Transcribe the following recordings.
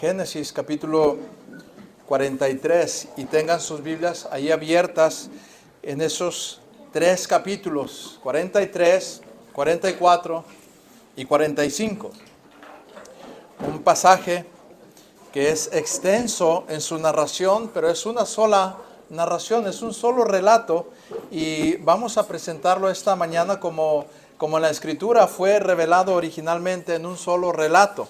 Génesis capítulo 43 y tengan sus Biblias ahí abiertas en esos tres capítulos, 43, 44 y 45. Un pasaje que es extenso en su narración, pero es una sola narración, es un solo relato, y vamos a presentarlo esta mañana como la Escritura fue revelado originalmente en un solo relato.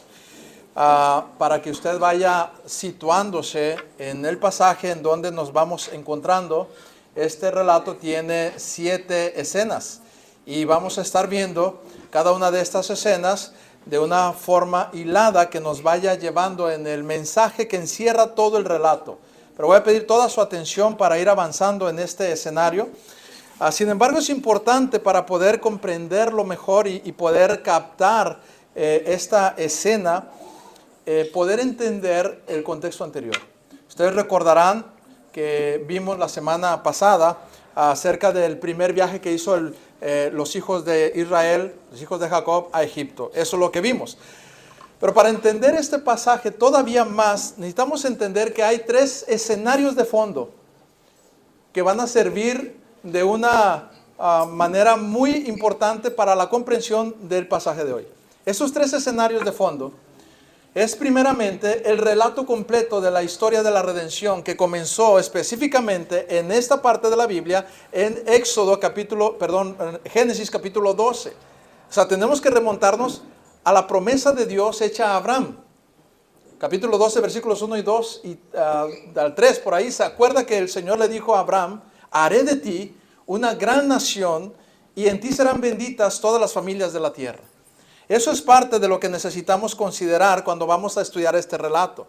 Para que usted vaya situándose en el pasaje en donde nos vamos encontrando. Este relato tiene 7 escenas y vamos a estar viendo cada una de estas escenas de una forma hilada que nos vaya llevando en el mensaje que encierra todo el relato. Pero voy a pedir toda su atención para ir avanzando en este escenario. Sin embargo, es importante para poder comprenderlo mejor y poder captar esta escena, poder entender el contexto anterior. Ustedes recordarán que vimos la semana pasada acerca del primer viaje que hizo los hijos de Israel, los hijos de Jacob, a Egipto. Eso es lo que vimos. Pero para entender este pasaje todavía más, necesitamos entender que hay 3 escenarios de fondo que van a servir de una manera muy importante para la comprensión del pasaje de hoy. Esos 3 escenarios de fondo es primeramente el relato completo de la historia de la redención que comenzó específicamente en esta parte de la Biblia, en Génesis capítulo 12. O sea, tenemos que remontarnos a la promesa de Dios hecha a Abraham. Capítulo 12, versículos 1 y 2 y al 3, por ahí se acuerda que el Señor le dijo a Abraham: haré de ti una gran nación y en ti serán benditas todas las familias de la tierra. Eso es parte de lo que necesitamos considerar cuando vamos a estudiar este relato,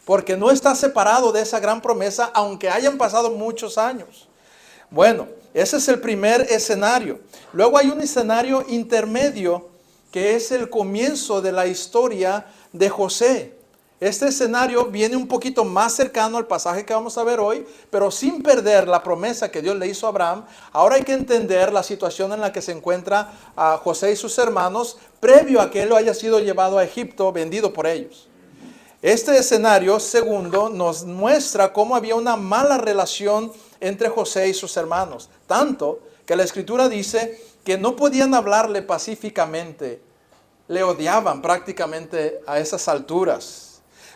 porque no está separado de esa gran promesa, aunque hayan pasado muchos años. Bueno, ese es el primer escenario. Luego hay un escenario intermedio, que es el comienzo de la historia de José. Este escenario viene un poquito más cercano al pasaje que vamos a ver hoy, pero sin perder la promesa que Dios le hizo a Abraham. Ahora hay que entender la situación en la que se encuentra José y sus hermanos, previo a que él haya sido llevado a Egipto, vendido por ellos. Este escenario segundo nos muestra cómo había una mala relación entre José y sus hermanos, tanto que la Escritura dice que no podían hablarle pacíficamente, le odiaban prácticamente a esas alturas.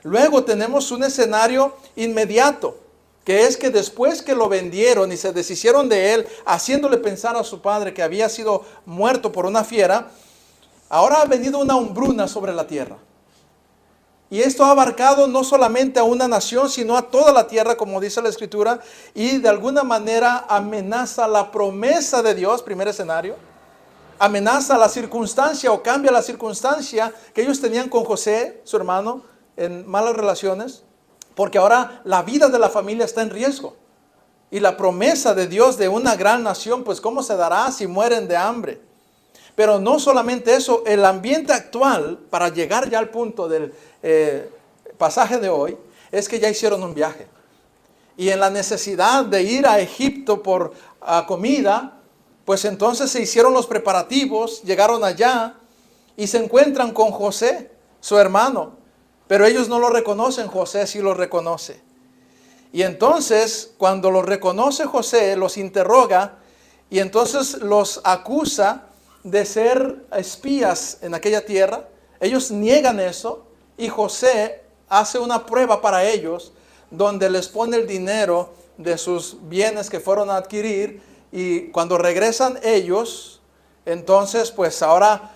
Luego tenemos un escenario inmediato, que es que después que lo vendieron y se deshicieron de él, haciéndole pensar a su padre que había sido muerto por una fiera, ahora ha venido una hambruna sobre la tierra. Y esto ha abarcado no solamente a una nación, sino a toda la tierra, como dice la Escritura, y de alguna manera amenaza la promesa de Dios, primer escenario. Amenaza la circunstancia o cambia la circunstancia que ellos tenían con José, su hermano, en malas relaciones, porque ahora la vida de la familia está en riesgo. Y la promesa de Dios de una gran nación, pues ¿cómo se dará si mueren de hambre? Pero no solamente eso, el ambiente actual, para llegar ya al punto del pasaje de hoy, es que ya hicieron un viaje. Y en la necesidad de ir a Egipto por comida, pues entonces se hicieron los preparativos, llegaron allá y se encuentran con José, su hermano. Pero ellos no lo reconocen, José sí lo reconoce. Y entonces, cuando lo reconoce José, los interroga y entonces los acusa de ser espías en aquella tierra. Ellos niegan eso y José hace una prueba para ellos donde les pone el dinero de sus bienes que fueron a adquirir, y cuando regresan ellos, entonces pues ahora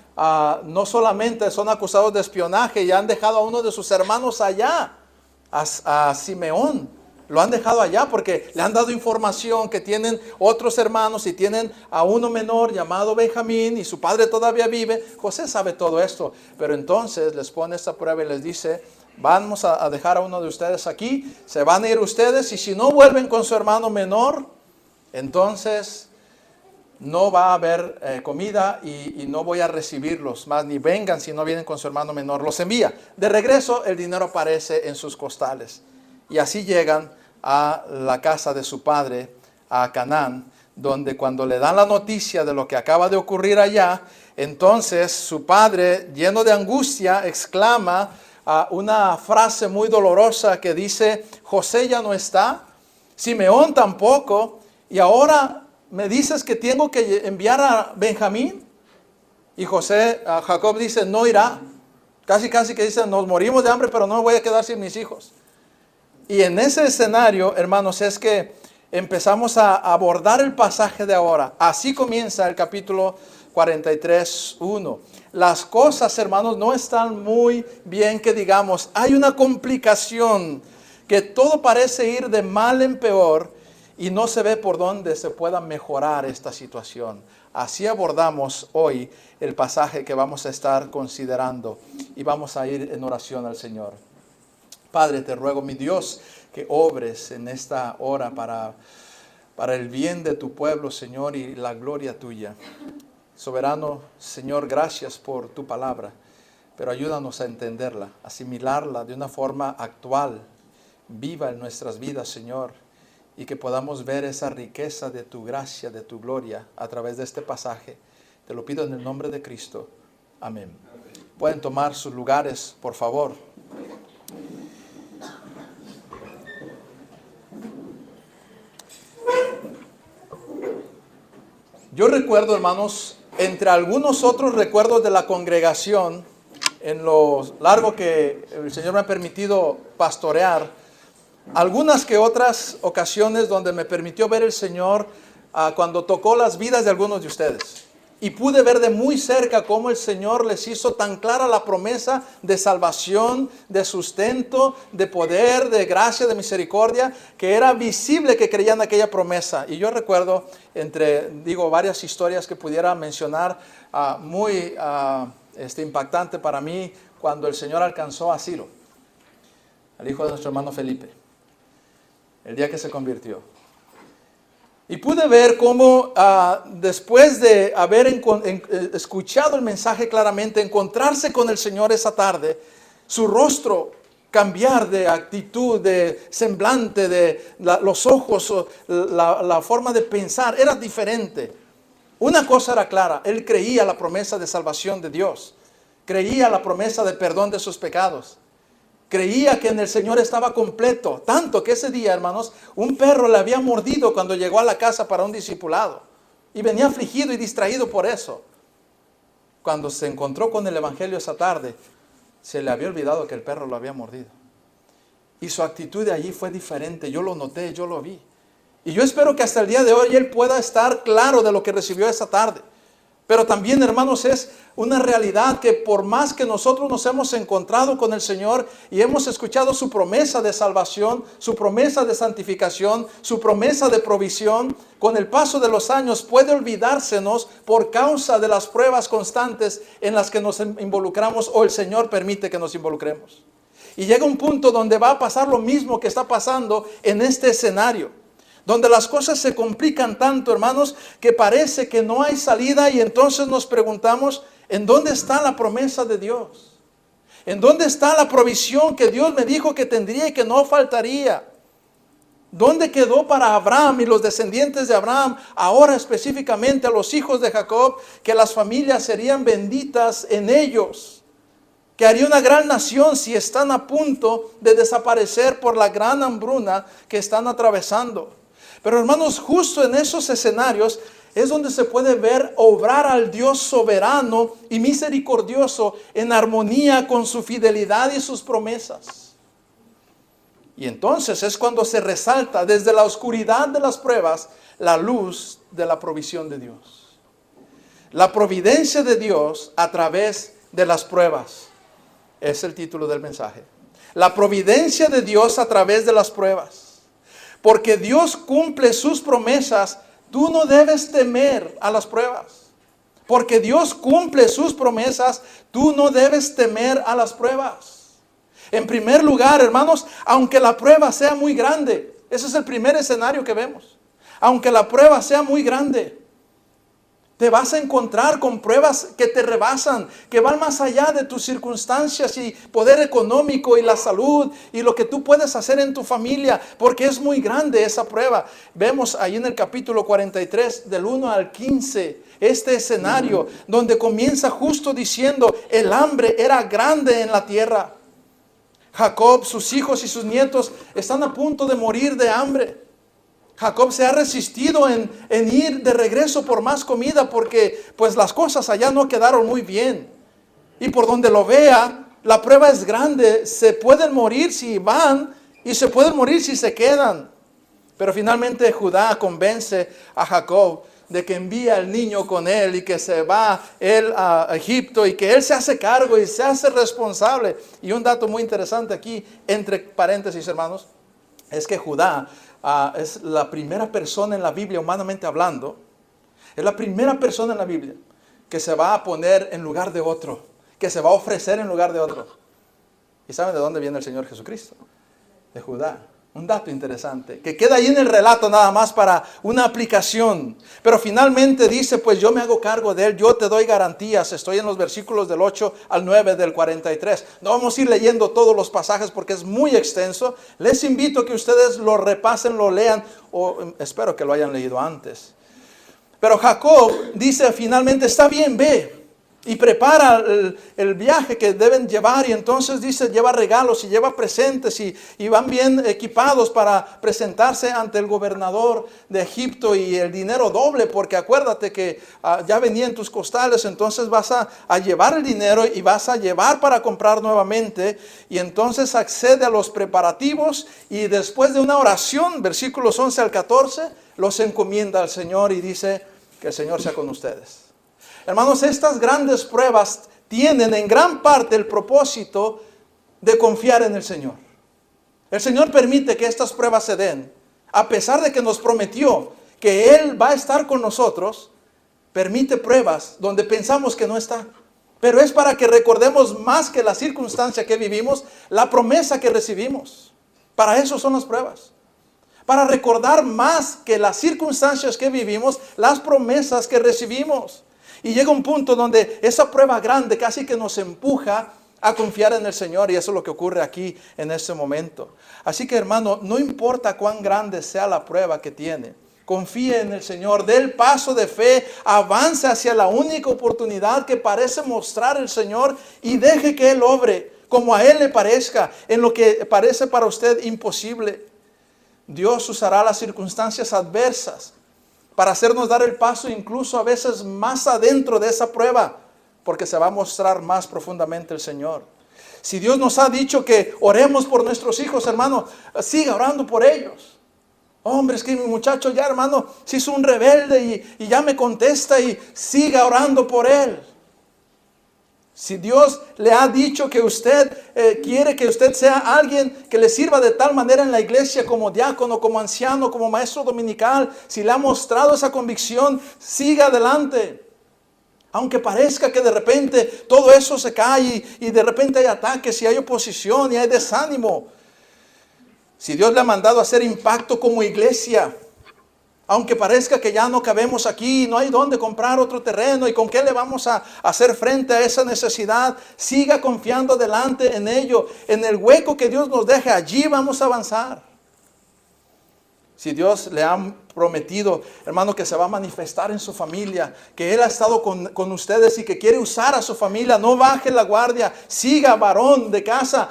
no solamente son acusados de espionaje, y han dejado a uno de sus hermanos allá, a Simeón. Lo han dejado allá porque le han dado información que tienen otros hermanos y tienen a uno menor llamado Benjamín y su padre todavía vive. José sabe todo esto, pero entonces les pone esta prueba y les dice: vamos a dejar a uno de ustedes aquí, se van a ir ustedes, y si no vuelven con su hermano menor, entonces no va a haber comida y no voy a recibirlos más, ni vengan si no vienen con su hermano menor. Los envía. De regreso el dinero aparece en sus costales. Y así llegan a la casa de su padre, a Canaán, donde cuando le dan la noticia de lo que acaba de ocurrir allá, entonces su padre, lleno de angustia, exclama: una frase muy dolorosa que dice, José ya no está, Simeón tampoco, y ahora me dices que tengo que enviar a Benjamín. Y Jacob dice, no irá. Casi que dice, nos morimos de hambre, pero no me voy a quedar sin mis hijos. Y en ese escenario, hermanos, es que empezamos a abordar el pasaje de ahora. Así comienza el capítulo 43:1. Las cosas, hermanos, no están muy bien que digamos. Hay una complicación que todo parece ir de mal en peor y no se ve por dónde se pueda mejorar esta situación. Así abordamos hoy el pasaje que vamos a estar considerando y vamos a ir en oración al Señor. Padre, te ruego, mi Dios, que obres en esta hora para el bien de tu pueblo, Señor, y la gloria tuya. Soberano, Señor, gracias por tu palabra, pero ayúdanos a entenderla, asimilarla de una forma actual, viva en nuestras vidas, Señor, y que podamos ver esa riqueza de tu gracia, de tu gloria, a través de este pasaje. Te lo pido en el nombre de Cristo. Amén. Pueden tomar sus lugares, por favor. Yo recuerdo, hermanos, entre algunos otros recuerdos de la congregación, en lo largo que el Señor me ha permitido pastorear, algunas que otras ocasiones donde me permitió ver el Señor cuando tocó las vidas de algunos de ustedes. Y pude ver de muy cerca cómo el Señor les hizo tan clara la promesa de salvación, de sustento, de poder, de gracia, de misericordia, que era visible que creían aquella promesa. Y yo recuerdo, varias historias que pudiera mencionar, muy impactante para mí, cuando el Señor alcanzó a Ciro, al hijo de nuestro hermano Felipe, el día que se convirtió. Y pude ver cómo después de haber escuchado el mensaje claramente, encontrarse con el Señor esa tarde, su rostro cambiar de actitud, de semblante, de los ojos, la forma de pensar, era diferente. Una cosa era clara, él creía la promesa de salvación de Dios, creía la promesa de perdón de sus pecados. Creía que en el Señor estaba completo, tanto que ese día, hermanos, un perro le había mordido cuando llegó a la casa para un discipulado. Y venía afligido y distraído por eso. Cuando se encontró con el Evangelio esa tarde, se le había olvidado que el perro lo había mordido. Y su actitud de allí fue diferente, yo lo noté, yo lo vi. Y yo espero que hasta el día de hoy él pueda estar claro de lo que recibió esa tarde. Pero también, hermanos, es una realidad que por más que nosotros nos hemos encontrado con el Señor y hemos escuchado su promesa de salvación, su promesa de santificación, su promesa de provisión, con el paso de los años puede olvidársenos por causa de las pruebas constantes en las que nos involucramos o el Señor permite que nos involucremos. Y llega un punto donde va a pasar lo mismo que está pasando en este escenario, donde las cosas se complican tanto, hermanos, que parece que no hay salida y entonces nos preguntamos, ¿en dónde está la promesa de Dios? ¿En dónde está la provisión que Dios me dijo que tendría y que no faltaría? ¿Dónde quedó para Abraham y los descendientes de Abraham, ahora específicamente a los hijos de Jacob, que las familias serían benditas en ellos? Que haría una gran nación si están a punto de desaparecer por la gran hambruna que están atravesando. Pero hermanos, justo en esos escenarios es donde se puede ver obrar al Dios soberano y misericordioso en armonía con su fidelidad y sus promesas. Y entonces es cuando se resalta desde la oscuridad de las pruebas la luz de la provisión de Dios. La providencia de Dios a través de las pruebas es el título del mensaje. La providencia de Dios a través de las pruebas. Porque Dios cumple sus promesas, tú no debes temer a las pruebas. Porque Dios cumple sus promesas, tú no debes temer a las pruebas. En primer lugar, hermanos, aunque la prueba sea muy grande, ese es el primer escenario que vemos. Aunque la prueba sea muy grande, te vas a encontrar con pruebas que te rebasan, que van más allá de tus circunstancias y poder económico y la salud y lo que tú puedes hacer en tu familia, porque es muy grande esa prueba. Vemos ahí en el capítulo 43, del 1 al 15, este escenario donde comienza justo diciendo, el hambre era grande en la tierra. Jacob, sus hijos y sus nietos están a punto de morir de hambre. Jacob se ha resistido en ir de regreso por más comida porque pues las cosas allá no quedaron muy bien. Y por donde lo vea, la prueba es grande. Se pueden morir si van y se pueden morir si se quedan. Pero finalmente Judá convence a Jacob de que envía al niño con él y que se va él a Egipto y que él se hace cargo y se hace responsable. Y un dato muy interesante aquí, entre paréntesis, hermanos, es que Judá es la primera persona en la Biblia, humanamente hablando, es la primera persona en la Biblia que se va a poner en lugar de otro, que se va a ofrecer en lugar de otro. ¿Y saben de dónde viene el Señor Jesucristo? De Judá. Un dato interesante, que queda ahí en el relato nada más para una aplicación. Pero finalmente dice, pues yo me hago cargo de él, yo te doy garantías. Estoy en los versículos del 8 al 9 del 43. No vamos a ir leyendo todos los pasajes porque es muy extenso. Les invito a que ustedes lo repasen, lo lean, o espero que lo hayan leído antes. Pero Jacob dice finalmente, está bien, ve. Y prepara el viaje que deben llevar. Y entonces dice, lleva regalos y lleva presentes. Y van bien equipados para presentarse ante el gobernador de Egipto. Y el dinero doble, porque acuérdate que ya venía en tus costales. Entonces vas a llevar el dinero y vas a llevar para comprar nuevamente. Y entonces accede a los preparativos. Y después de una oración, versículos 11 al 14, los encomienda al Señor y dice que el Señor sea con ustedes. Hermanos, estas grandes pruebas tienen en gran parte el propósito de confiar en el Señor. El Señor permite que estas pruebas se den, a pesar de que nos prometió que Él va a estar con nosotros. Permite pruebas donde pensamos que no está. Pero es para que recordemos más que la circunstancia que vivimos, la promesa que recibimos. Para eso son las pruebas. Para recordar más que las circunstancias que vivimos, las promesas que recibimos. Y llega un punto donde esa prueba grande casi que nos empuja a confiar en el Señor. Y eso es lo que ocurre aquí en este momento. Así que, hermano, no importa cuán grande sea la prueba que tiene. Confíe en el Señor, dé el paso de fe, avance hacia la única oportunidad que parece mostrar el Señor y deje que Él obre como a Él le parezca, en lo que parece para usted imposible. Dios usará las circunstancias adversas para hacernos dar el paso incluso a veces más adentro de esa prueba, porque se va a mostrar más profundamente el Señor. Si Dios nos ha dicho que oremos por nuestros hijos, hermano, siga orando por ellos. Hombre, es que mi muchacho ya, hermano, se hizo un rebelde y ya me contesta, y siga orando por él. Si Dios le ha dicho que usted quiere que usted sea alguien que le sirva de tal manera en la iglesia como diácono, como anciano, como maestro dominical, si le ha mostrado esa convicción, siga adelante. Aunque parezca que de repente todo eso se cae y de repente hay ataques y hay oposición y hay desánimo. Si Dios le ha mandado a hacer impacto como iglesia, aunque parezca que ya no cabemos aquí, no hay dónde comprar otro terreno y con qué le vamos a hacer frente a esa necesidad, siga confiando adelante en ello. En el hueco que Dios nos deje, allí vamos a avanzar. Si Dios le ha prometido, hermano, que se va a manifestar en su familia, que Él ha estado con ustedes y que quiere usar a su familia, no baje la guardia, siga varón de casa,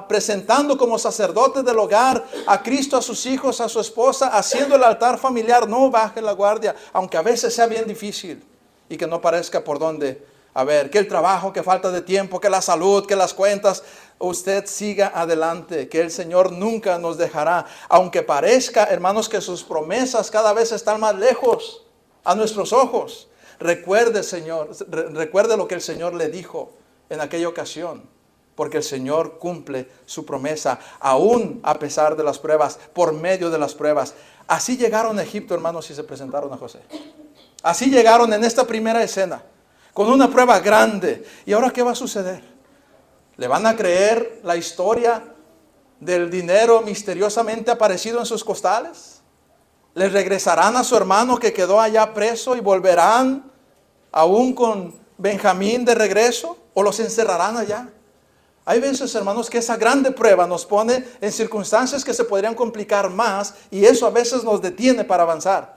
presentando como sacerdote del hogar a Cristo, a sus hijos, a su esposa, haciendo el altar familiar, no baje la guardia, aunque a veces sea bien difícil y que no parezca por dónde. A ver, que el trabajo, que falta de tiempo, que la salud, que las cuentas. Usted siga adelante, que el Señor nunca nos dejará. Aunque parezca, hermanos, que sus promesas cada vez están más lejos a nuestros ojos. Recuerde, Señor, recuerde lo que el Señor le dijo en aquella ocasión. Porque el Señor cumple su promesa, aún a pesar de las pruebas, por medio de las pruebas. Así llegaron a Egipto, hermanos, y se presentaron a José. Así llegaron en esta primera escena, con una prueba grande. ¿Y ahora qué va a suceder? ¿Le van a creer la historia del dinero misteriosamente aparecido en sus costales? ¿Le regresarán a su hermano que quedó allá preso y volverán aún con Benjamín de regreso? ¿O los encerrarán allá? Hay veces, hermanos, que esa grande prueba nos pone en circunstancias que se podrían complicar más y eso a veces nos detiene para avanzar.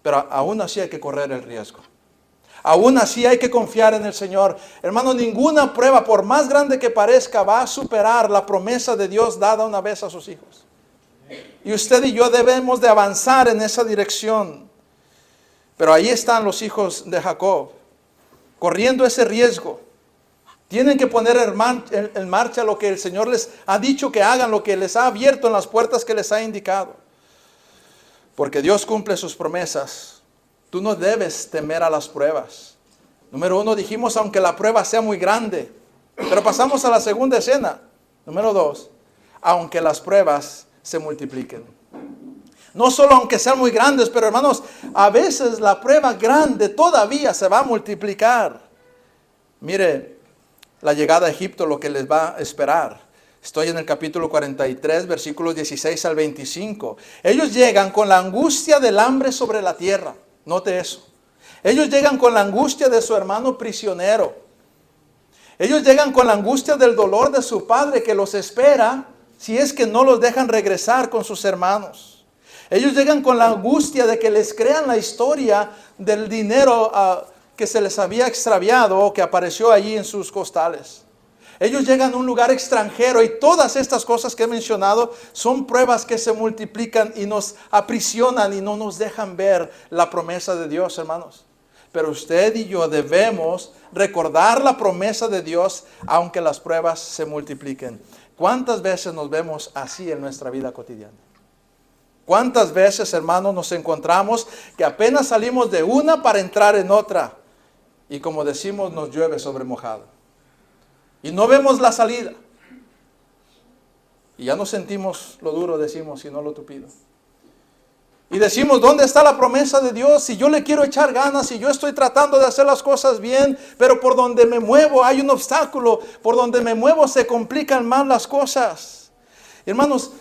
Pero aún así hay que correr el riesgo. Aún así hay que confiar en el Señor. Hermano, ninguna prueba, por más grande que parezca, va a superar la promesa de Dios dada una vez a sus hijos. Y usted y yo debemos de avanzar en esa dirección. Pero ahí están los hijos de Jacob, corriendo ese riesgo. Tienen que poner en marcha lo que el Señor les ha dicho que hagan, lo que les ha abierto en las puertas que les ha indicado. Porque Dios cumple sus promesas. Tú no debes temer a las pruebas. Número 1, dijimos, aunque la prueba sea muy grande. Pero pasamos a la segunda escena. Número 2, aunque las pruebas se multipliquen. No solo aunque sean muy grandes, pero hermanos, a veces la prueba grande todavía se va a multiplicar. Mire, la llegada a Egipto, lo que les va a esperar. Estoy en el capítulo 43, versículos 16 al 25. Ellos llegan con la angustia del hambre sobre la tierra. Note eso. Ellos llegan con la angustia de su hermano prisionero. Ellos llegan con la angustia del dolor de su padre que los espera si es que no los dejan regresar con sus hermanos. Ellos llegan con la angustia de que les crean la historia del dinero que se les había extraviado o que apareció allí en sus costales. Ellos llegan a un lugar extranjero y todas estas cosas que he mencionado son pruebas que se multiplican y nos aprisionan y no nos dejan ver la promesa de Dios, hermanos. Pero usted y yo debemos recordar la promesa de Dios aunque las pruebas se multipliquen. ¿Cuántas veces nos vemos así en nuestra vida cotidiana? ¿Cuántas veces, hermanos, nos encontramos que apenas salimos de una para entrar en otra? Y como decimos, nos llueve sobre mojado. Y no vemos la salida. Y ya no sentimos lo duro, decimos, sino lo tupido. Y decimos, ¿dónde está la promesa de Dios? Si yo le quiero echar ganas, si yo estoy tratando de hacer las cosas bien, pero por donde me muevo hay un obstáculo, por donde me muevo se complican más las cosas. Hermanos,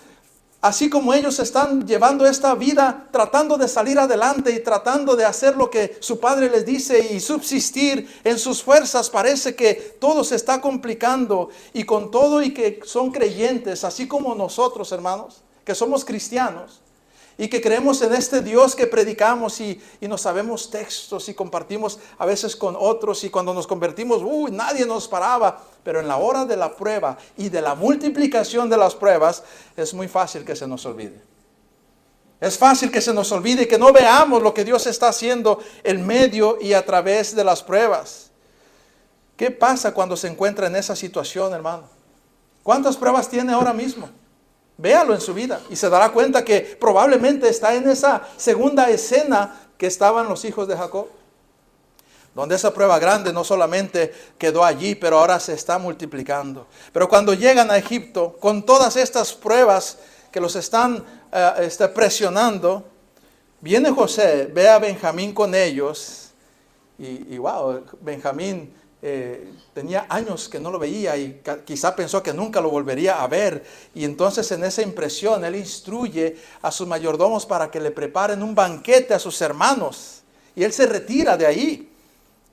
así como ellos están llevando esta vida, tratando de salir adelante y tratando de hacer lo que su padre les dice y subsistir en sus fuerzas, parece que todo se está complicando. Y con todo y que son creyentes, así como nosotros, hermanos, que somos cristianos, y que creemos en este Dios que predicamos y nos sabemos textos y compartimos a veces con otros, y cuando nos convertimos, nadie nos paraba. Pero en la hora de la prueba y de la multiplicación de las pruebas, es muy fácil que se nos olvide. Es fácil que se nos olvide y que no veamos lo que Dios está haciendo en medio y a través de las pruebas. ¿Qué pasa cuando se encuentra en esa situación, hermano? ¿Cuántas pruebas tiene ahora mismo? Véalo en su vida y se dará cuenta que probablemente está en esa segunda escena que estaban los hijos de Jacob. Donde esa prueba grande no solamente quedó allí, pero ahora se está multiplicando. Pero cuando llegan a Egipto, con todas estas pruebas que los están presionando, viene José, ve a Benjamín con ellos y wow, Benjamín tenía años que no lo veía y quizá pensó que nunca lo volvería a ver. Y entonces en esa impresión él instruye a sus mayordomos para que le preparen un banquete a sus hermanos. Y él se retira de ahí.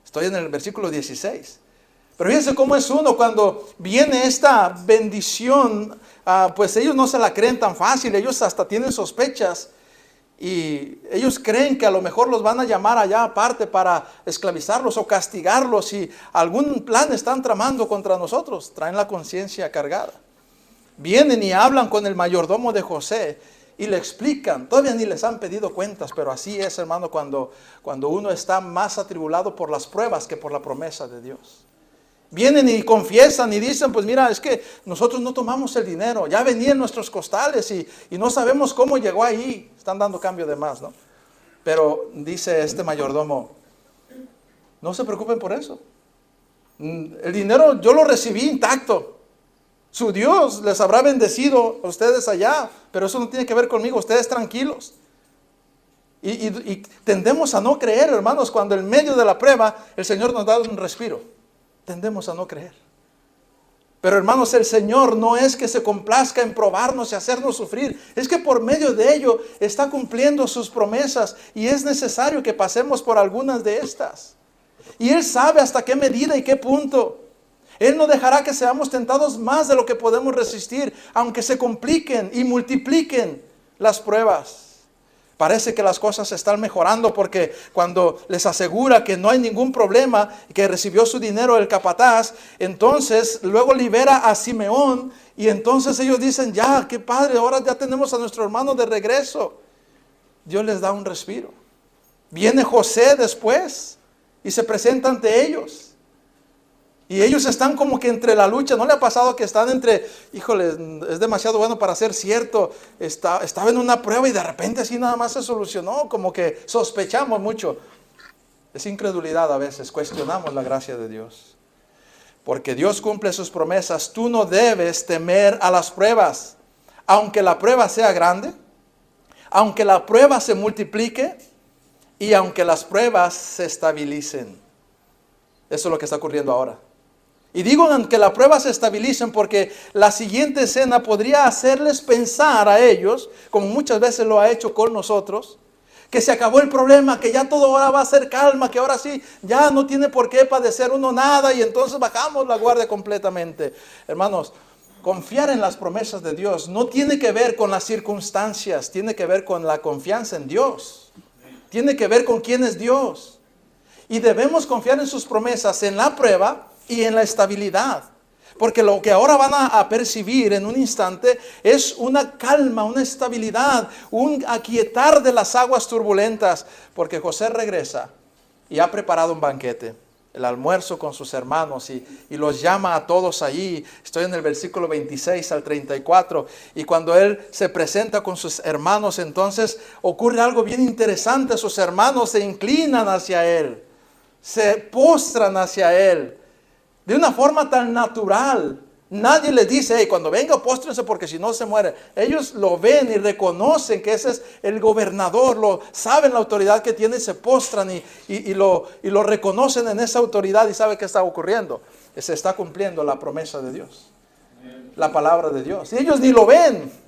Estoy en el versículo 16. Pero fíjense cómo es uno cuando viene esta bendición. Pues ellos no se la creen tan fácil. Ellos hasta tienen sospechas. Y ellos creen que a lo mejor los van a llamar allá aparte para esclavizarlos o castigarlos. Y algún plan están tramando contra nosotros. Traen la conciencia cargada. Vienen y hablan con el mayordomo de José y le explican. Todavía ni les han pedido cuentas, pero así es, hermano, cuando uno está más atribulado por las pruebas que por la promesa de Dios. Vienen y confiesan y dicen, pues mira, es que nosotros no tomamos el dinero, ya venía en nuestros costales y no sabemos cómo llegó ahí. Están dando cambio de más, ¿no? Pero dice este mayordomo, no se preocupen por eso. El dinero yo lo recibí intacto. Su Dios les habrá bendecido a ustedes allá, pero eso no tiene que ver conmigo, ustedes tranquilos. Y tendemos a no creer, hermanos, cuando en medio de la prueba el Señor nos da un respiro. Tendemos a no creer. Pero hermanos, el Señor no es que se complazca en probarnos y hacernos sufrir. Es que por medio de ello está cumpliendo sus promesas y es necesario que pasemos por algunas de estas. Y Él sabe hasta qué medida y qué punto. Él no dejará que seamos tentados más de lo que podemos resistir, aunque se compliquen y multipliquen las pruebas. Parece que las cosas están mejorando porque cuando les asegura que no hay ningún problema, que recibió su dinero el capataz, entonces luego libera a Simeón y entonces ellos dicen, ya, qué padre, ahora ya tenemos a nuestro hermano de regreso. Dios les da un respiro. Viene José después y se presenta ante ellos. Y ellos están como que entre la lucha. ¿No le ha pasado que están entre, híjole, es demasiado bueno para ser cierto? Estaba en una prueba y de repente así nada más se solucionó. Como que sospechamos mucho. Es incredulidad a veces. Cuestionamos la gracia de Dios. Porque Dios cumple sus promesas. Tú no debes temer a las pruebas. Aunque la prueba sea grande. Aunque la prueba se multiplique. Y aunque las pruebas se estabilicen. Eso es lo que está ocurriendo ahora. Y digo que las pruebas se estabilicen porque la siguiente escena podría hacerles pensar a ellos, como muchas veces lo ha hecho con nosotros, que se acabó el problema, que ya todo ahora va a ser calma, que ahora sí, ya no tiene por qué padecer uno nada y entonces bajamos la guardia completamente. Hermanos, confiar en las promesas de Dios no tiene que ver con las circunstancias, tiene que ver con la confianza en Dios. Tiene que ver con quién es Dios. Y debemos confiar en sus promesas en la prueba y en la estabilidad. Porque lo que ahora van a percibir en un instante es una calma, una estabilidad, un aquietar de las aguas turbulentas. Porque José regresa y ha preparado un banquete, el almuerzo con sus hermanos y los llama a todos allí. Estoy en el versículo 26 al 34. Y cuando él se presenta con sus hermanos, entonces ocurre algo bien interesante. Sus hermanos se inclinan hacia él, se postran hacia él. De una forma tan natural. Nadie les dice, hey, cuando venga, póstrense porque si no se muere. Ellos lo ven y reconocen que ese es el gobernador. Saben la autoridad que tiene y se postran y lo reconocen en esa autoridad y saben qué está ocurriendo. Se está cumpliendo la promesa de Dios. La palabra de Dios. Y ellos ni lo ven.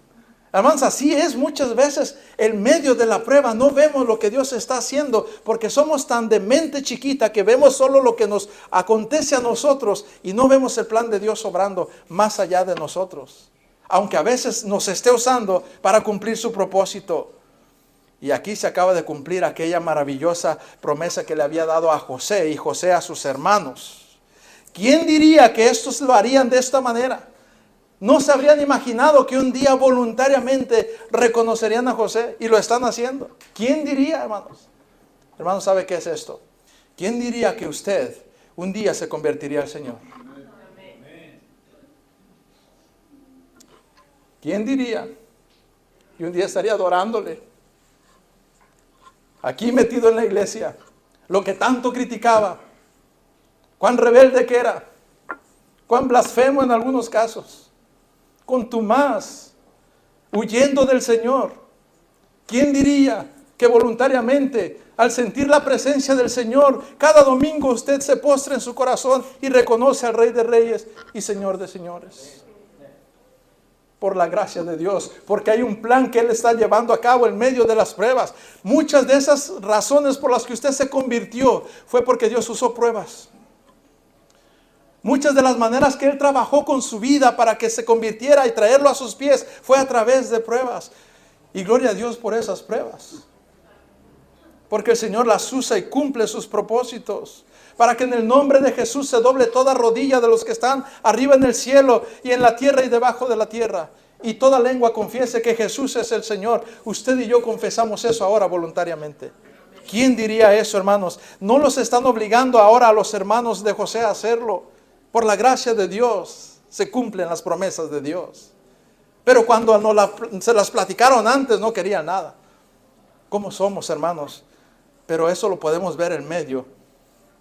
Hermanos, así es muchas veces en medio de la prueba no vemos lo que Dios está haciendo porque somos tan de mente chiquita que vemos solo lo que nos acontece a nosotros y no vemos el plan de Dios obrando más allá de nosotros. Aunque a veces nos esté usando para cumplir su propósito. Y aquí se acaba de cumplir aquella maravillosa promesa que le había dado a José y José a sus hermanos. ¿Quién diría que estos lo harían de esta manera? No se habrían imaginado que un día voluntariamente reconocerían a José y lo están haciendo. ¿Quién diría, hermanos? Hermanos, ¿sabe qué es esto? ¿Quién diría que usted un día se convertiría al Señor? ¿Quién diría? Y un día estaría adorándole. Aquí metido en la iglesia, lo que tanto criticaba, cuán rebelde que era, cuán blasfemo en algunos casos. Contumaz, huyendo del Señor. ¿Quién diría que voluntariamente, al sentir la presencia del Señor, cada domingo usted se postra en su corazón y reconoce al Rey de Reyes y Señor de Señores? Por la gracia de Dios, porque hay un plan que Él está llevando a cabo en medio de las pruebas. Muchas de esas razones por las que usted se convirtió fue porque Dios usó pruebas. Muchas de las maneras que Él trabajó con su vida para que se convirtiera y traerlo a sus pies fue a través de pruebas. Y gloria a Dios por esas pruebas. Porque el Señor las usa y cumple sus propósitos. Para que en el nombre de Jesús se doble toda rodilla de los que están arriba en el cielo y en la tierra y debajo de la tierra. Y toda lengua confiese que Jesús es el Señor. Usted y yo confesamos eso ahora voluntariamente. ¿Quién diría eso, hermanos? No los están obligando ahora a los hermanos de José a hacerlo. Por la gracia de Dios se cumplen las promesas de Dios. Pero cuando se las platicaron antes no querían nada. ¿Cómo somos, hermanos? Pero eso lo podemos ver en medio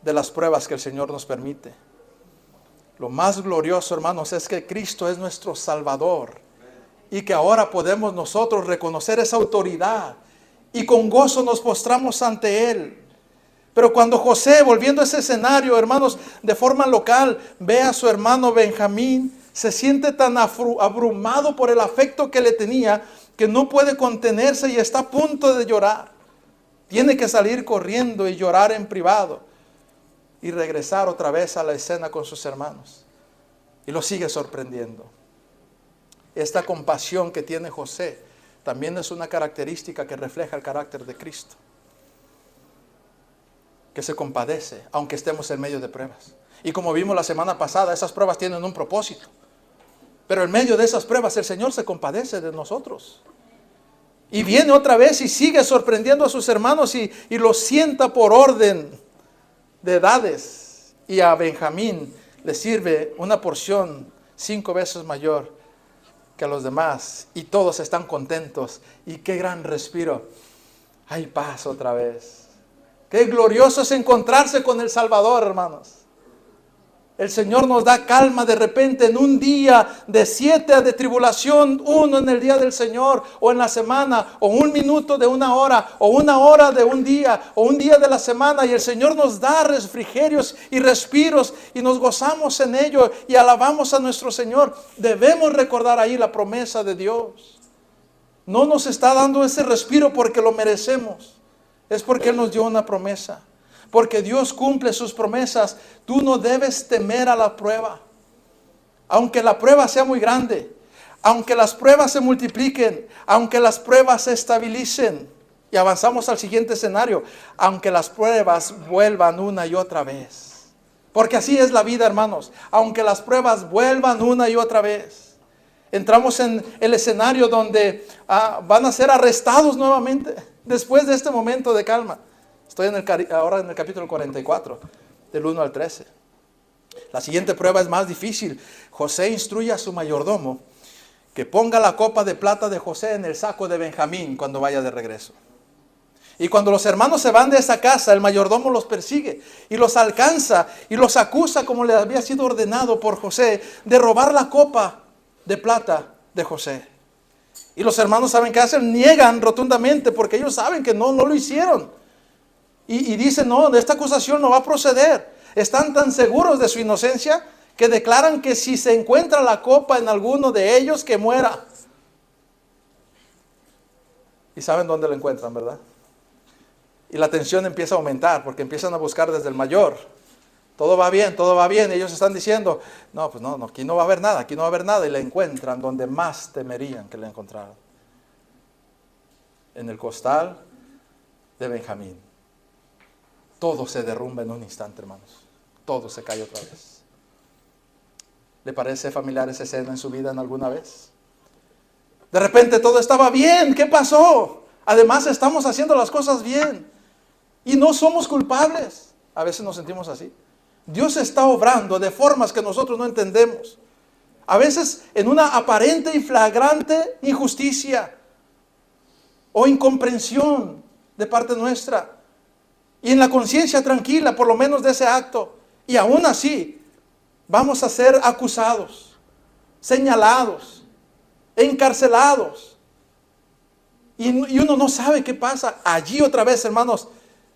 de las pruebas que el Señor nos permite. Lo más glorioso, hermanos, es que Cristo es nuestro Salvador. Y que ahora podemos nosotros reconocer esa autoridad. Y con gozo nos postramos ante Él. Pero cuando José, volviendo a ese escenario, hermanos, de forma local, ve a su hermano Benjamín, se siente tan abrumado por el afecto que le tenía, que no puede contenerse y está a punto de llorar. Tiene que salir corriendo y llorar en privado y regresar otra vez a la escena con sus hermanos. Y lo sigue sorprendiendo. Esta compasión que tiene José también es una característica que refleja el carácter de Cristo, que se compadece aunque estemos en medio de pruebas. Y como vimos la semana pasada, esas pruebas tienen un propósito, pero en medio de esas pruebas el Señor se compadece de nosotros. Y viene otra vez y sigue sorprendiendo a sus hermanos y los sienta por orden de edades. Y a Benjamín le sirve una porción 5 veces mayor que a los demás. Y todos están contentos. Y qué gran respiro. Hay paz otra vez. Qué glorioso es encontrarse con el Salvador, hermanos. El Señor nos da calma de repente en un día de 7 de tribulación, uno en el día del Señor, o en la semana, o un minuto de una hora, o una hora de un día, o un día de la semana, y el Señor nos da refrigerios y respiros, y nos gozamos en ello, y alabamos a nuestro Señor. Debemos recordar ahí la promesa de Dios. No nos está dando ese respiro porque lo merecemos, es porque Él nos dio una promesa. Porque Dios cumple sus promesas. Tú no debes temer a la prueba. Aunque la prueba sea muy grande, aunque las pruebas se multipliquen, aunque las pruebas se estabilicen. Y avanzamos al siguiente escenario. Aunque las pruebas vuelvan una y otra vez. Porque así es la vida, hermanos. Aunque las pruebas vuelvan una y otra vez. Entramos en el escenario donde van a ser arrestados nuevamente. Después de este momento de calma. Estoy ahora en el capítulo 44, del 1 al 13. La siguiente prueba es más difícil. José instruye a su mayordomo que ponga la copa de plata de José en el saco de Benjamín cuando vaya de regreso. Y cuando los hermanos se van de esa casa, el mayordomo los persigue y los alcanza y los acusa, como le había sido ordenado por José, de robar la copa de plata de José. Y los hermanos, ¿saben qué hacen? Niegan rotundamente porque ellos saben que no lo hicieron. Y dicen, no, esta acusación no va a proceder. Están tan seguros de su inocencia que declaran que si se encuentra la copa en alguno de ellos, que muera. Y saben dónde la encuentran, ¿verdad? Y la tensión empieza a aumentar porque empiezan a buscar desde el mayor. Todo va bien, todo va bien. Ellos están diciendo, no, pues no, aquí no va a haber nada, aquí no va a haber nada. Y la encuentran donde más temerían que la encontraran. En el costal de Benjamín. Todo se derrumba en un instante, hermanos. Todo se cae otra vez. ¿Le parece familiar esa escena en su vida en alguna vez? De repente todo estaba bien. ¿Qué pasó? Además estamos haciendo las cosas bien. Y no somos culpables. A veces nos sentimos así. Dios está obrando de formas que nosotros no entendemos. A veces en una aparente y flagrante injusticia o incomprensión de parte nuestra. Y en la conciencia tranquila, por lo menos de ese acto. Y aún así, vamos a ser acusados, señalados, encarcelados. Y uno no sabe qué pasa. Allí otra vez, hermanos,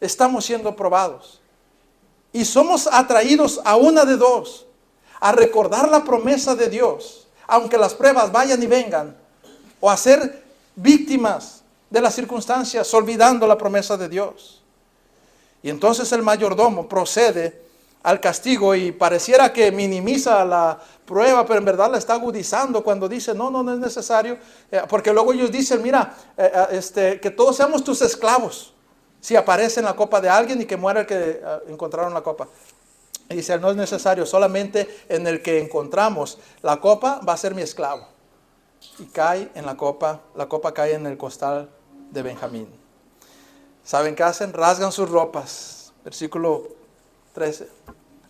estamos siendo probados. Y somos atraídos a una de dos. A recordar la promesa de Dios, aunque las pruebas vayan y vengan. O a ser víctimas de las circunstancias, olvidando la promesa de Dios. Y entonces el mayordomo procede al castigo y pareciera que minimiza la prueba, pero en verdad la está agudizando cuando dice, no es necesario. Porque luego ellos dicen, mira, que todos seamos tus esclavos. Si aparece en la copa de alguien y que muera el que encontraron la copa. Y dice, no es necesario, solamente en el que encontramos la copa va a ser mi esclavo. Y cae en la copa cae en el costal de Benjamín. ¿Saben qué hacen? Rasgan sus ropas. Versículo 13.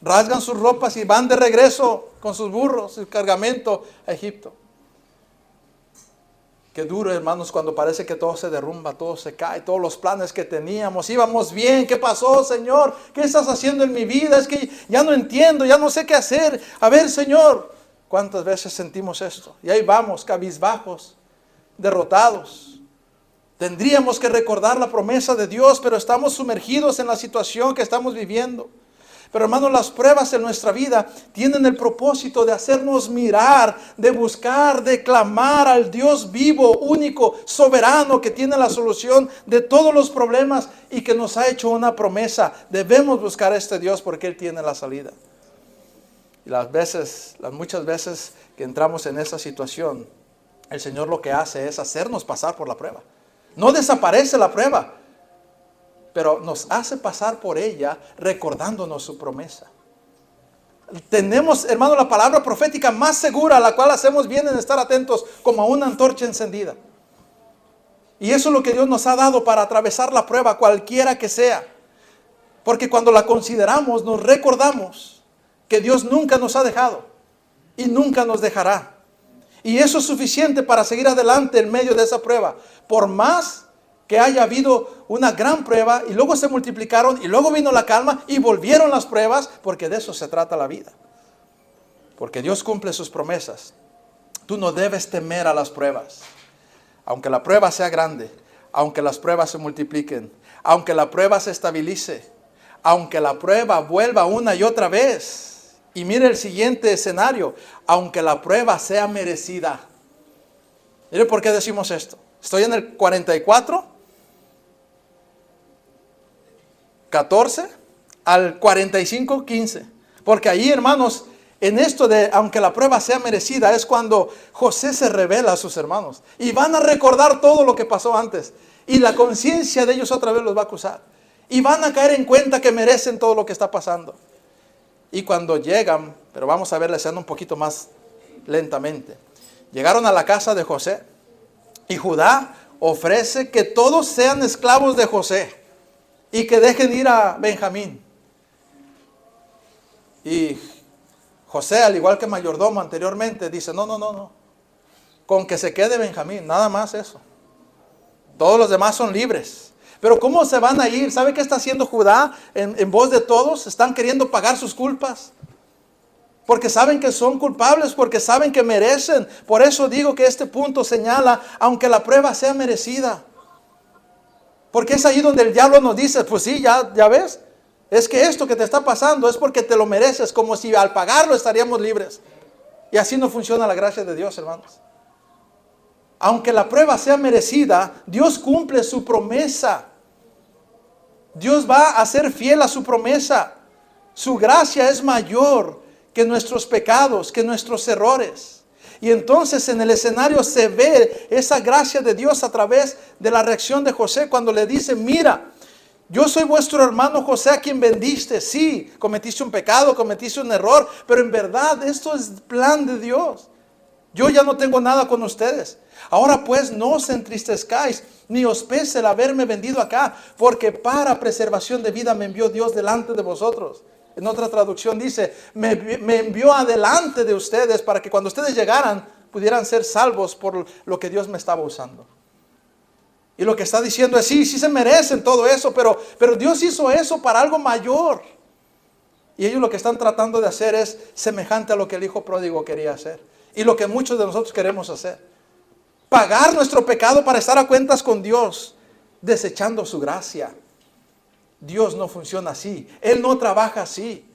Rasgan sus ropas y van de regreso con sus burros, su cargamento a Egipto. Qué duro, hermanos, cuando parece que todo se derrumba, todo se cae, todos los planes que teníamos, íbamos bien. ¿Qué pasó, Señor? ¿Qué estás haciendo en mi vida? Es que ya no entiendo, ya no sé qué hacer. A ver, Señor, ¿cuántas veces sentimos esto? Y ahí vamos, cabizbajos, derrotados. Tendríamos que recordar la promesa de Dios, pero estamos sumergidos en la situación que estamos viviendo. Pero hermanos, las pruebas en nuestra vida tienen el propósito de hacernos mirar, de buscar, de clamar al Dios vivo, único, soberano, que tiene la solución de todos los problemas y que nos ha hecho una promesa. Debemos buscar a este Dios porque Él tiene la salida. Y las muchas veces que entramos en esa situación, el Señor lo que hace es hacernos pasar por la prueba. No desaparece la prueba, pero nos hace pasar por ella recordándonos su promesa. Tenemos, hermano, la palabra profética más segura, a la cual hacemos bien en estar atentos como a una antorcha encendida. Y eso es lo que Dios nos ha dado para atravesar la prueba, cualquiera que sea. Porque cuando la consideramos, nos recordamos que Dios nunca nos ha dejado y nunca nos dejará. Y eso es suficiente para seguir adelante en medio de esa prueba. Por más que haya habido una gran prueba y luego se multiplicaron y luego vino la calma y volvieron las pruebas, porque de eso se trata la vida. Porque Dios cumple sus promesas. Tú no debes temer a las pruebas. Aunque la prueba sea grande, aunque las pruebas se multipliquen, aunque la prueba se estabilice, aunque la prueba vuelva una y otra vez. Y mire el siguiente escenario, aunque la prueba sea merecida. Mire por qué decimos esto. Estoy en el 44, 14 al 45, 15. Porque ahí, hermanos, en esto de aunque la prueba sea merecida, es cuando José se revela a sus hermanos. Y van a recordar todo lo que pasó antes. Y la conciencia de ellos otra vez los va a acusar. Y van a caer en cuenta que merecen todo lo que está pasando. Y cuando llegan, pero vamos a ver la escena un poquito más lentamente. Llegaron a la casa de José. Y Judá ofrece que todos sean esclavos de José. Y que dejen ir a Benjamín. Y José, al igual que mayordomo anteriormente, dice, no. Con que se quede Benjamín, nada más eso. Todos los demás son libres. Pero ¿cómo se van a ir? ¿Sabe qué está haciendo Judá en voz de todos? Están queriendo pagar sus culpas. Porque saben que son culpables, porque saben que merecen. Por eso digo que este punto señala, aunque la prueba sea merecida. Porque es ahí donde el diablo nos dice, pues sí, ya ves. Es que esto que te está pasando es porque te lo mereces, como si al pagarlo estaríamos libres. Y así no funciona la gracia de Dios, hermanos. Aunque la prueba sea merecida, Dios cumple su promesa. Dios va a ser fiel a su promesa. Su gracia es mayor que nuestros pecados, que nuestros errores. Y entonces en el escenario se ve esa gracia de Dios a través de la reacción de José cuando le dice, mira, yo soy vuestro hermano José a quien vendiste. Sí, cometiste un pecado, cometiste un error, pero en verdad esto es plan de Dios. Yo ya no tengo nada con ustedes. Ahora pues no os entristezcáis, ni os pese el haberme vendido acá, porque para preservación de vida me envió Dios delante de vosotros. En otra traducción dice, me envió adelante de ustedes para que cuando ustedes llegaran pudieran ser salvos por lo que Dios me estaba usando. Y lo que está diciendo es, sí se merecen todo eso, pero Dios hizo eso para algo mayor. Y ellos lo que están tratando de hacer es semejante a lo que el hijo pródigo quería hacer. Y lo que muchos de nosotros queremos hacer. Pagar nuestro pecado para estar a cuentas con Dios, desechando su gracia. Dios no funciona así. Él no trabaja así.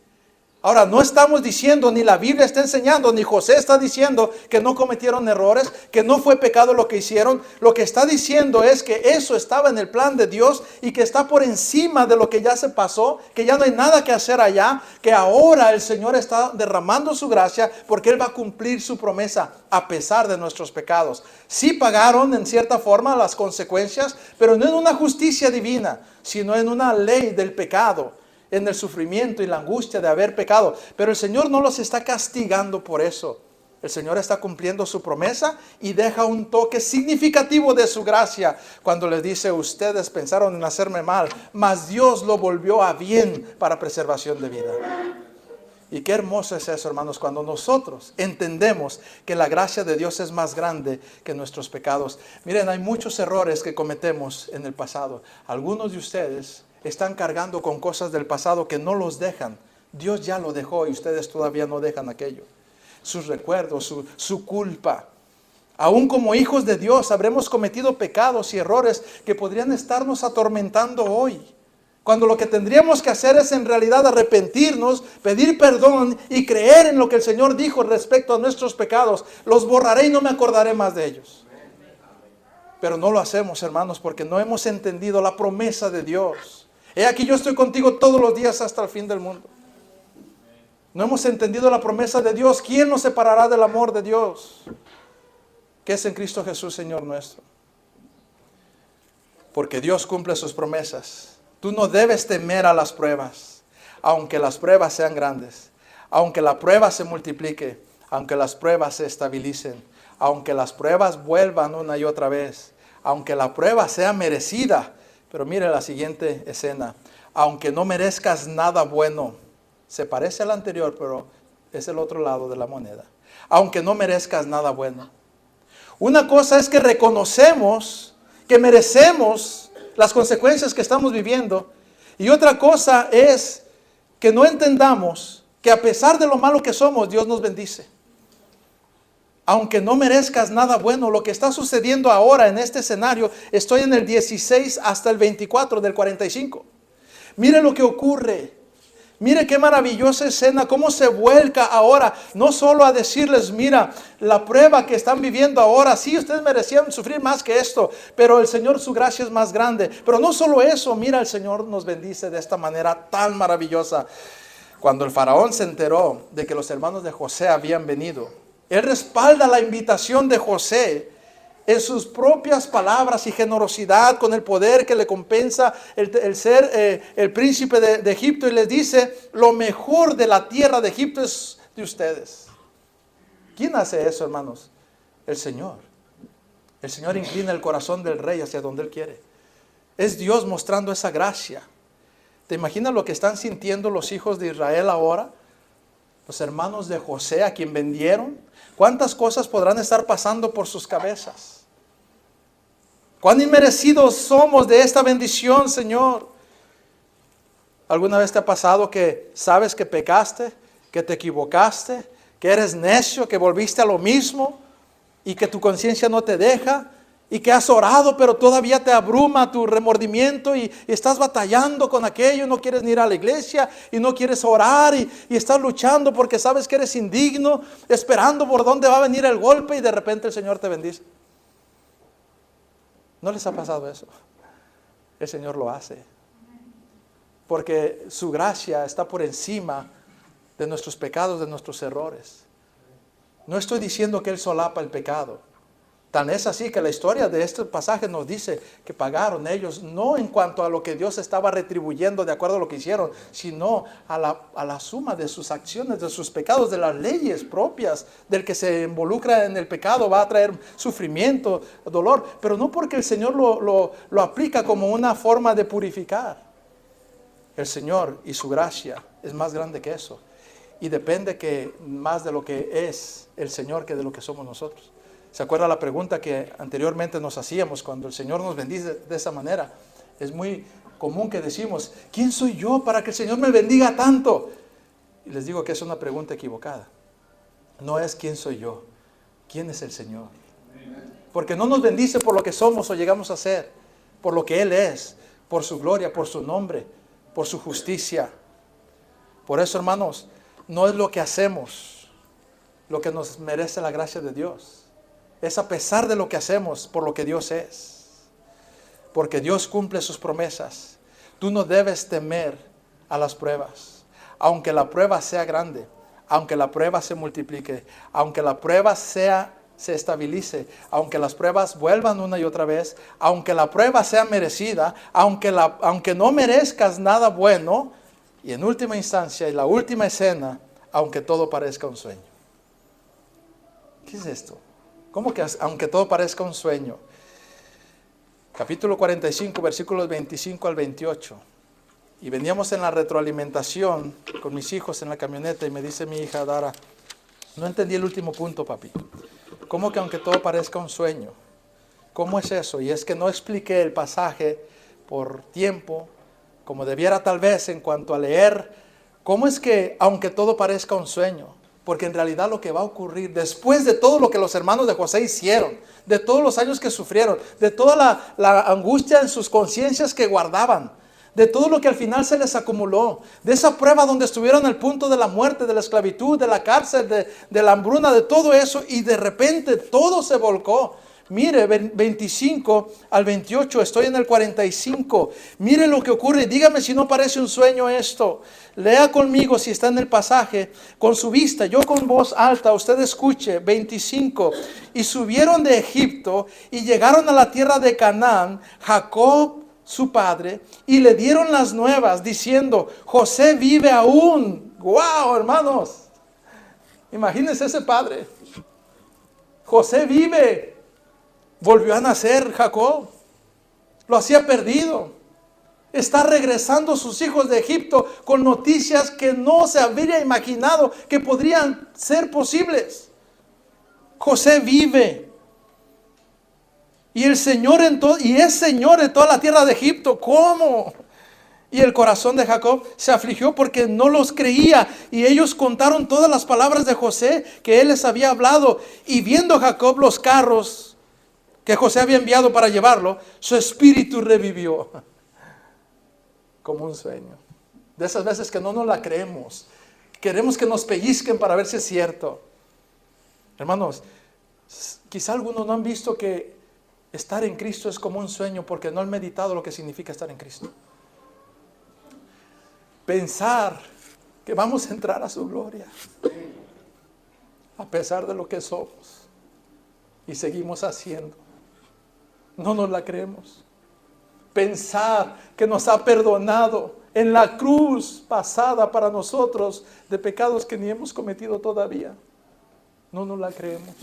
Ahora, no estamos diciendo, ni la Biblia está enseñando, ni José está diciendo que no cometieron errores, que no fue pecado lo que hicieron. Lo que está diciendo es que eso estaba en el plan de Dios y que está por encima de lo que ya se pasó, que ya no hay nada que hacer allá, que ahora el Señor está derramando su gracia porque Él va a cumplir su promesa a pesar de nuestros pecados. Sí pagaron en cierta forma las consecuencias, pero no en una justicia divina, sino en una ley del pecado, en el sufrimiento y la angustia de haber pecado. Pero el Señor no los está castigando por eso. El Señor está cumpliendo su promesa y deja un toque significativo de su gracia cuando les dice, ustedes pensaron en hacerme mal, mas Dios lo volvió a bien para preservación de vida. Y qué hermoso es eso, hermanos, cuando nosotros entendemos que la gracia de Dios es más grande que nuestros pecados. Miren, hay muchos errores que cometemos en el pasado. Algunos de ustedes están cargando con cosas del pasado que no los dejan. Dios ya lo dejó y ustedes todavía no dejan aquello. Sus recuerdos, su culpa. Aún como hijos de Dios habremos cometido pecados y errores que podrían estarnos atormentando hoy. Cuando lo que tendríamos que hacer es en realidad arrepentirnos, pedir perdón y creer en lo que el Señor dijo respecto a nuestros pecados. Los borraré y no me acordaré más de ellos. Pero no lo hacemos, hermanos, porque no hemos entendido la promesa de Dios. He aquí yo estoy contigo todos los días hasta el fin del mundo. No hemos entendido la promesa de Dios. ¿Quién nos separará del amor de Dios? que es en Cristo Jesús, Señor nuestro. Porque Dios cumple sus promesas. Tú no debes temer a las pruebas, aunque las pruebas sean grandes, aunque la prueba se multiplique, aunque las pruebas se estabilicen, aunque las pruebas vuelvan una y otra vez, aunque la prueba sea merecida. Pero mire la siguiente escena. Aunque no merezcas nada bueno. Se parece al anterior, pero es el otro lado de la moneda. Aunque no merezcas nada bueno. Una cosa es que reconocemos que merecemos las consecuencias que estamos viviendo. Y otra cosa es que no entendamos que a pesar de lo malo que somos, Dios nos bendice. Aunque no merezcas nada bueno, lo que está sucediendo ahora en este escenario, estoy en el 16 hasta el 24 del 45. Mire lo que ocurre. Mire qué maravillosa escena, cómo se vuelca ahora, no solo a decirles, mira, la prueba que están viviendo ahora, sí, ustedes merecían sufrir más que esto, pero el Señor, su gracia es más grande. Pero no solo eso, mira, el Señor nos bendice de esta manera tan maravillosa. Cuando el faraón se enteró de que los hermanos de José habían venido, él respalda la invitación de José en sus propias palabras y generosidad, con el poder que le compensa el ser el príncipe de Egipto, y les dice, lo mejor de la tierra de Egipto es de ustedes. ¿Quién hace eso, hermanos? El Señor. El Señor inclina el corazón del rey hacia donde Él quiere. Es Dios mostrando esa gracia. ¿Te imaginas lo que están sintiendo los hijos de Israel ahora? Los hermanos de José, a quien vendieron. ¿Cuántas cosas podrán estar pasando por sus cabezas? ¿Cuán inmerecidos somos de esta bendición, Señor? ¿Alguna vez te ha pasado que sabes que pecaste, que te equivocaste, que eres necio, que volviste a lo mismo y que tu conciencia no te deja? Y que has orado, pero todavía te abruma tu remordimiento y estás batallando con aquello, no quieres ni ir a la iglesia y no quieres orar y estás luchando porque sabes que eres indigno, esperando por dónde va a venir el golpe, y de repente el Señor te bendice. ¿No les ha pasado eso? El Señor lo hace. Porque su gracia está por encima de nuestros pecados, de nuestros errores. No estoy diciendo que Él solapa el pecado. Tan es así que la historia de este pasaje nos dice que pagaron ellos, no en cuanto a lo que Dios estaba retribuyendo de acuerdo a lo que hicieron, sino a la suma de sus acciones, de sus pecados, de las leyes propias. Del que se involucra en el pecado va a traer sufrimiento, dolor, pero no porque el Señor lo aplica como una forma de purificar. El Señor y su gracia es más grande que eso, y depende que más de lo que es el Señor que de lo que somos nosotros. ¿Se acuerda la pregunta que anteriormente nos hacíamos cuando el Señor nos bendice de esa manera? Es muy común que decimos, ¿quién soy yo para que el Señor me bendiga tanto? Y les digo que es una pregunta equivocada. No es quién soy yo, quién es el Señor. Porque no nos bendice por lo que somos o llegamos a ser, por lo que Él es, por su gloria, por su nombre, por su justicia. Por eso, hermanos, no es lo que hacemos lo que nos merece la gracia de Dios. Es a pesar de lo que hacemos, por lo que Dios es. Porque Dios cumple sus promesas. Tú no debes temer a las pruebas. Aunque la prueba sea grande, aunque la prueba se multiplique, aunque la prueba se estabilice, aunque las pruebas vuelvan una y otra vez, aunque la prueba sea merecida, aunque no merezcas nada bueno, y en última instancia, y la última escena, aunque todo parezca un sueño. ¿Qué es esto? ¿Cómo que aunque todo parezca un sueño? Capítulo 45, versículos 25 al 28. Y veníamos en la retroalimentación con mis hijos en la camioneta y me dice mi hija Dara, no entendí el último punto, papi. ¿Cómo que aunque todo parezca un sueño? ¿Cómo es eso? Y es que no expliqué el pasaje por tiempo, como debiera tal vez en cuanto a leer. ¿Cómo es que aunque todo parezca un sueño? Porque en realidad lo que va a ocurrir después de todo lo que los hermanos de José hicieron, de todos los años que sufrieron, de toda la angustia en sus conciencias que guardaban, de todo lo que al final se les acumuló, de esa prueba donde estuvieron al punto de la muerte, de la esclavitud, de la cárcel, de la hambruna, de todo eso, y de repente todo se volcó. Mire, 25 al 28, estoy en el 45. Mire lo que ocurre, dígame si no parece un sueño esto. Lea conmigo si está en el pasaje, con su vista, yo con voz alta, usted escuche. 25, y subieron de Egipto y llegaron a la tierra de Canaán, Jacob su padre, y le dieron las nuevas diciendo, José vive aún. ¡Wow, hermanos! Imagínense ese padre. José vive. Volvió a nacer Jacob. Lo hacía perdido. Está regresando sus hijos de Egipto con noticias que no se habría imaginado que podrían ser posibles. José vive. Y el Señor es Señor en toda la tierra de Egipto. ¿Cómo? Y el corazón de Jacob se afligió porque no los creía. Y ellos contaron todas las palabras de José que él les había hablado. Y viendo Jacob los carros que José había enviado para llevarlo, su espíritu revivió. Como un sueño. De esas veces que no nos la creemos. Queremos que nos pellizquen para ver si es cierto. Hermanos, quizá algunos no han visto que estar en Cristo es como un sueño porque no han meditado lo que significa estar en Cristo. Pensar que vamos a entrar a su gloria. A pesar de lo que somos. Y seguimos haciendo. No nos la creemos. Pensar que nos ha perdonado en la cruz pasada para nosotros de pecados que ni hemos cometido todavía. No nos la creemos.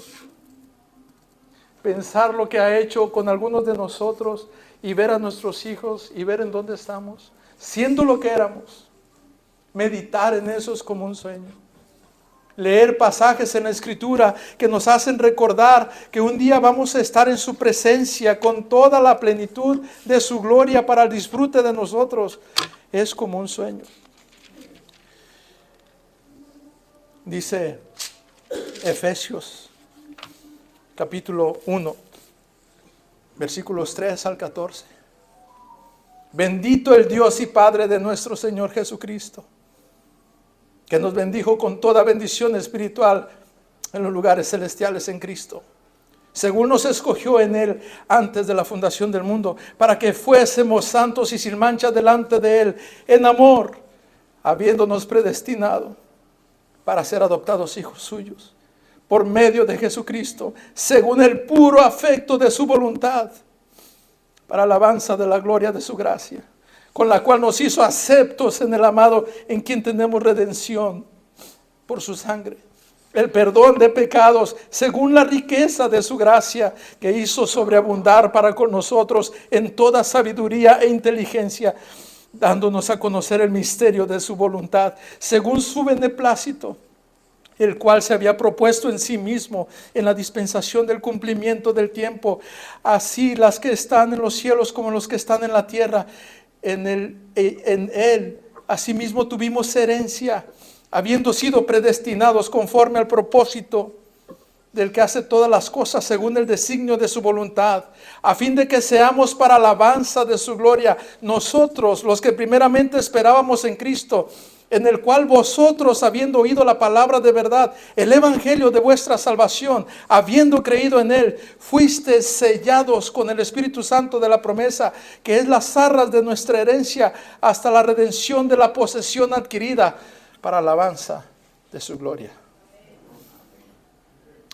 Pensar lo que ha hecho con algunos de nosotros y ver a nuestros hijos y ver en dónde estamos, siendo lo que éramos. Meditar en eso es como un sueño. Leer pasajes en la Escritura que nos hacen recordar que un día vamos a estar en su presencia con toda la plenitud de su gloria para el disfrute de nosotros. Es como un sueño. Dice Efesios capítulo 1, versículos 3 al 14. Bendito el Dios y Padre de nuestro Señor Jesucristo, que nos bendijo con toda bendición espiritual en los lugares celestiales en Cristo, según nos escogió en Él antes de la fundación del mundo, para que fuésemos santos y sin mancha delante de Él, en amor, habiéndonos predestinado para ser adoptados hijos suyos, por medio de Jesucristo, según el puro afecto de su voluntad, para alabanza de la gloria de su gracia, con la cual nos hizo aceptos en el amado, en quien tenemos redención por su sangre, el perdón de pecados, según la riqueza de su gracia, que hizo sobreabundar para con nosotros en toda sabiduría e inteligencia, dándonos a conocer el misterio de su voluntad, según su beneplácito, el cual se había propuesto en sí mismo en la dispensación del cumplimiento del tiempo, así las que están en los cielos como los que están en la tierra. En él asimismo tuvimos herencia, habiendo sido predestinados conforme al propósito del que hace todas las cosas según el designio de su voluntad, a fin de que seamos para alabanza de su gloria, nosotros los que primeramente esperábamos en Cristo, en el cual vosotros, habiendo oído la palabra de verdad, el evangelio de vuestra salvación, habiendo creído en él, fuisteis sellados con el Espíritu Santo de la promesa, que es las arras de nuestra herencia, hasta la redención de la posesión adquirida, para alabanza de su gloria.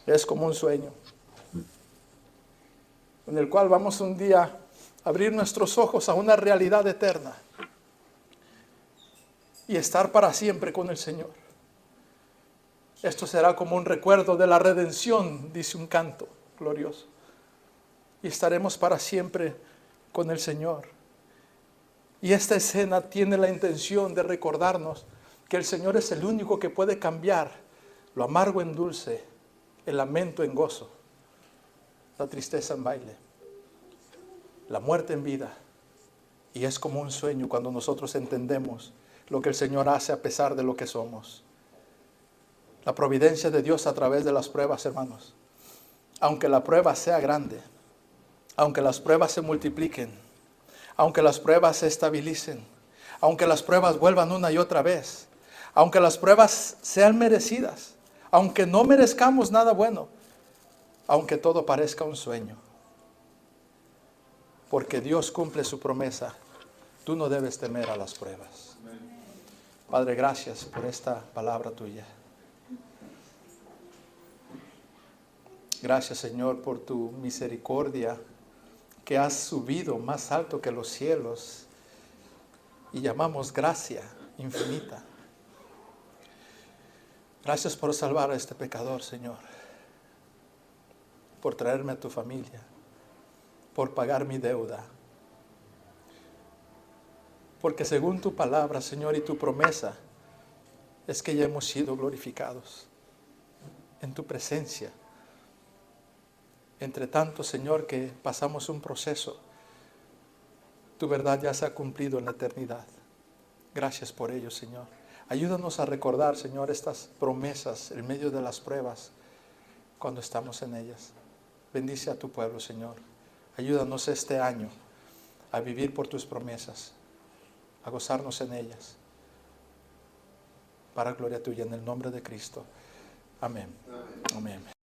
Es como un sueño, en el cual vamos un día a abrir nuestros ojos a una realidad eterna y estar para siempre con el Señor. Esto será como un recuerdo de la redención, dice un canto glorioso. Y estaremos para siempre con el Señor. Y esta escena tiene la intención de recordarnos que el Señor es el único que puede cambiar lo amargo en dulce, el lamento en gozo, la tristeza en baile, la muerte en vida. Y es como un sueño cuando nosotros entendemos lo que el Señor hace a pesar de lo que somos. La providencia de Dios a través de las pruebas, hermanos. Aunque la prueba sea grande, aunque las pruebas se multipliquen, aunque las pruebas se estabilicen, aunque las pruebas vuelvan una y otra vez, aunque las pruebas sean merecidas, aunque no merezcamos nada bueno, aunque todo parezca un sueño. Porque Dios cumple su promesa. Tú no debes temer a las pruebas. Padre, gracias por esta palabra tuya. Gracias, Señor, por tu misericordia que has subido más alto que los cielos y llamamos gracia infinita. Gracias por salvar a este pecador, Señor, por traerme a tu familia, por pagar mi deuda. Porque según tu palabra, Señor, y tu promesa, es que ya hemos sido glorificados en tu presencia. Entre tanto, Señor, que pasamos un proceso, tu verdad ya se ha cumplido en la eternidad. Gracias por ello, Señor. Ayúdanos a recordar, Señor, estas promesas en medio de las pruebas cuando estamos en ellas. Bendice a tu pueblo, Señor. Ayúdanos este año a vivir por tus promesas, a gozarnos en ellas, para gloria tuya, en el nombre de Cristo. Amén. Amén.